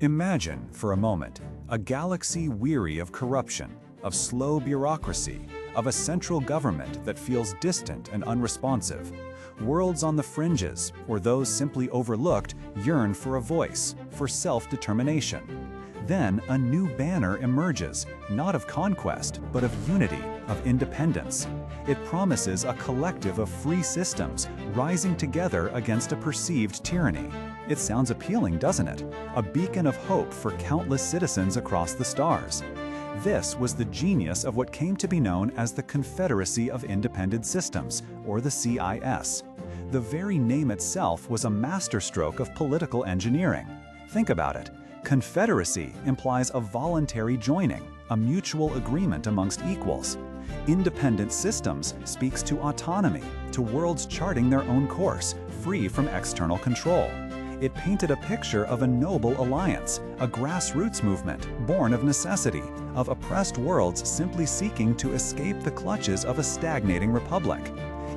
Imagine, for a moment, a galaxy weary of corruption, of slow bureaucracy, of a central government that feels distant and unresponsive. Worlds on the fringes, or those simply overlooked, yearn for a voice, for self-determination. Then a new banner emerges, not of conquest, but of unity, of independence. It promises a collective of free systems rising together against a perceived tyranny. It sounds appealing, doesn't it? A beacon of hope for countless citizens across the stars. This was the genius of what came to be known as the Confederacy of Independent Systems, or the CIS. The very name itself was a masterstroke of political engineering. Think about it. Confederacy implies a voluntary joining, a mutual agreement amongst equals. Independent systems speaks to autonomy, to worlds charting their own course, free from external control. It painted a picture of a noble alliance, a grassroots movement born of necessity, of oppressed worlds simply seeking to escape the clutches of a stagnating republic.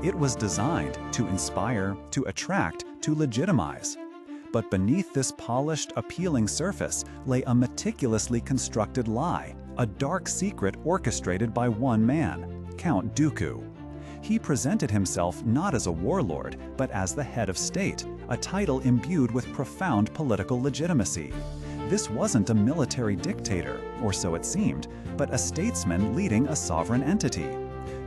It was designed to inspire, to attract, to legitimize. But beneath this polished, appealing surface lay a meticulously constructed lie, a dark secret orchestrated by one man, Count Dooku. He presented himself not as a warlord, but as the head of state, a title imbued with profound political legitimacy. This wasn't a military dictator, or so it seemed, but a statesman leading a sovereign entity.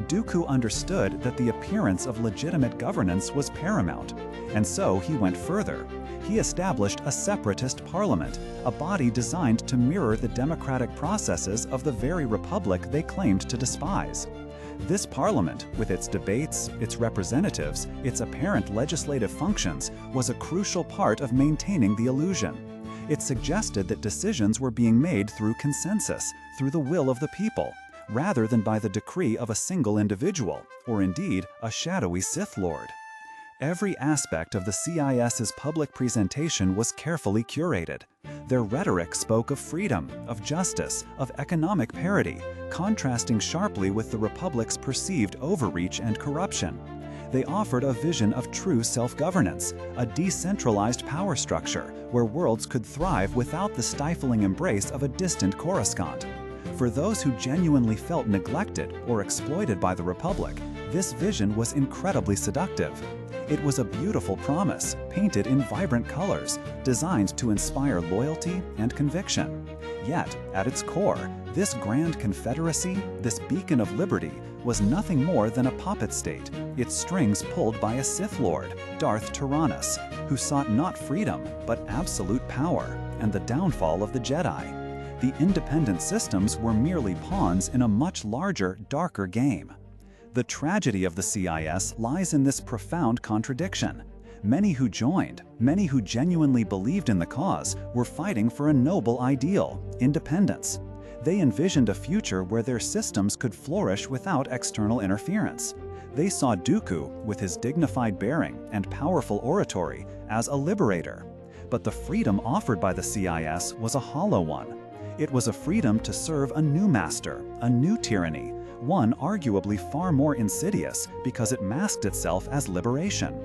Dooku understood that the appearance of legitimate governance was paramount, and so he went further. He established a separatist parliament, a body designed to mirror the democratic processes of the very republic they claimed to despise. This parliament, with its debates, its representatives, its apparent legislative functions, was a crucial part of maintaining the illusion. It suggested that decisions were being made through consensus, through the will of the people, rather than by the decree of a single individual, or indeed a shadowy Sith Lord. Every aspect of the CIS's public presentation was carefully curated. Their rhetoric spoke of freedom, of justice, of economic parity, contrasting sharply with the Republic's perceived overreach and corruption. They offered a vision of true self-governance, a decentralized power structure where worlds could thrive without the stifling embrace of a distant Coruscant. For those who genuinely felt neglected or exploited by the Republic, this vision was incredibly seductive. It was a beautiful promise, painted in vibrant colors, designed to inspire loyalty and conviction. Yet, at its core, this grand confederacy, this beacon of liberty, was nothing more than a puppet state, its strings pulled by a Sith Lord, Darth Sidious, who sought not freedom, but absolute power, and the downfall of the Jedi. The independent systems were merely pawns in a much larger, darker game. The tragedy of the CIS lies in this profound contradiction. Many who joined, many who genuinely believed in the cause, were fighting for a noble ideal, independence. They envisioned a future where their systems could flourish without external interference. They saw Dooku, with his dignified bearing and powerful oratory, as a liberator. But the freedom offered by the CIS was a hollow one. It was a freedom to serve a new master, a new tyranny, one arguably far more insidious because it masked itself as liberation.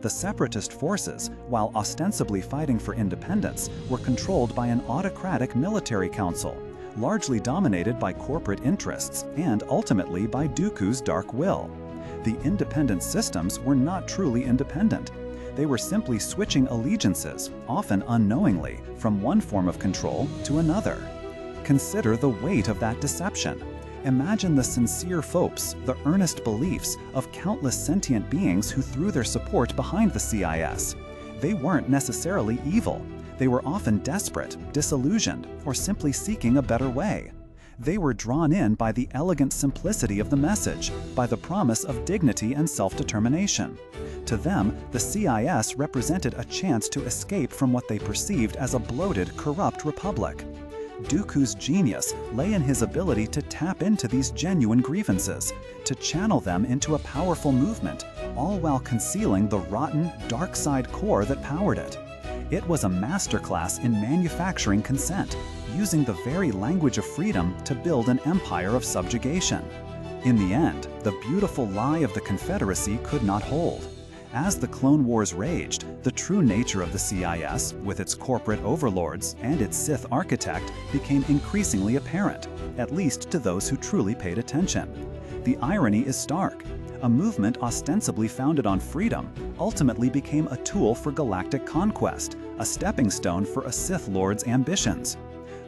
The Separatist forces, while ostensibly fighting for independence, were controlled by an autocratic military council, largely dominated by corporate interests and ultimately by Dooku's dark will. The independent systems were not truly independent. They were simply switching allegiances, often unknowingly, from one form of control to another. Consider the weight of that deception. Imagine the sincere hopes, the earnest beliefs of countless sentient beings who threw their support behind the CIS. They weren't necessarily evil. They were often desperate, disillusioned, or simply seeking a better way. They were drawn in by the elegant simplicity of the message, by the promise of dignity and self-determination. To them, the CIS represented a chance to escape from what they perceived as a bloated, corrupt republic. Dooku's genius lay in his ability to tap into these genuine grievances, to channel them into a powerful movement, all while concealing the rotten, dark side core that powered it. It was a masterclass in manufacturing consent, using the very language of freedom to build an empire of subjugation. In the end, the beautiful lie of the Confederacy could not hold. As the Clone Wars raged, the true nature of the CIS, with its corporate overlords and its Sith architect, became increasingly apparent, at least to those who truly paid attention. The irony is stark. A movement ostensibly founded on freedom ultimately became a tool for galactic conquest, a stepping stone for a Sith Lord's ambitions.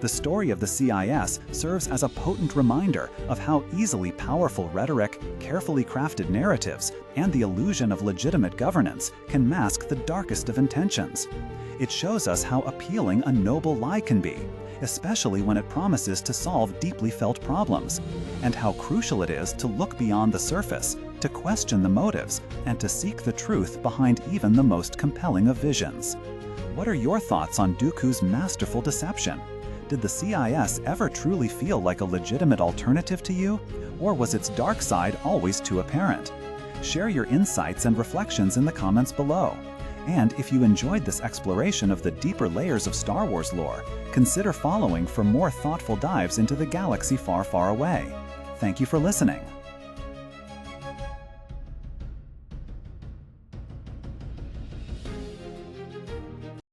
The story of the CIS serves as a potent reminder of how easily powerful rhetoric, carefully crafted narratives, and the illusion of legitimate governance can mask the darkest of intentions. It shows us how appealing a noble lie can be, especially when it promises to solve deeply felt problems, and how crucial it is to look beyond the surface, to question the motives, and to seek the truth behind even the most compelling of visions. What are your thoughts on Dooku's masterful deception? Did the CIS ever truly feel like a legitimate alternative to you, or was its dark side always too apparent? Share your insights and reflections in the comments below. And if you enjoyed this exploration of the deeper layers of Star Wars lore, consider following for more thoughtful dives into the galaxy far, far away. Thank you for listening.